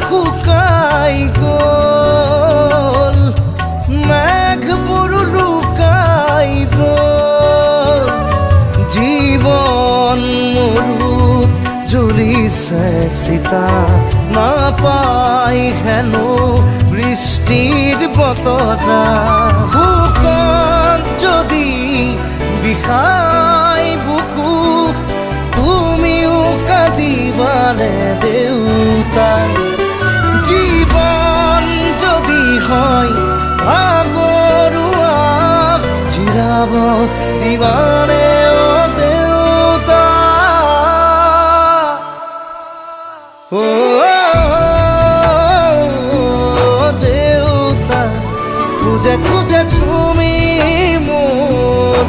শুকাই গ'ল, মেঘবোৰ লুকাই গ'ল, জীৱন মৰুত জ্বলিছে চিতা, নাপাই হেনো বৃষ্টিৰ বতৰা। শুকান যদি বিষাই বুকু, তুমিও কাঁদিবানে দেউতা। জীৱন যদি হয় ভাগৰুৱা, জিৰাব দিবানে অ দেউতা। অ দেউতা, খোজে খোজে তুমি মোৰ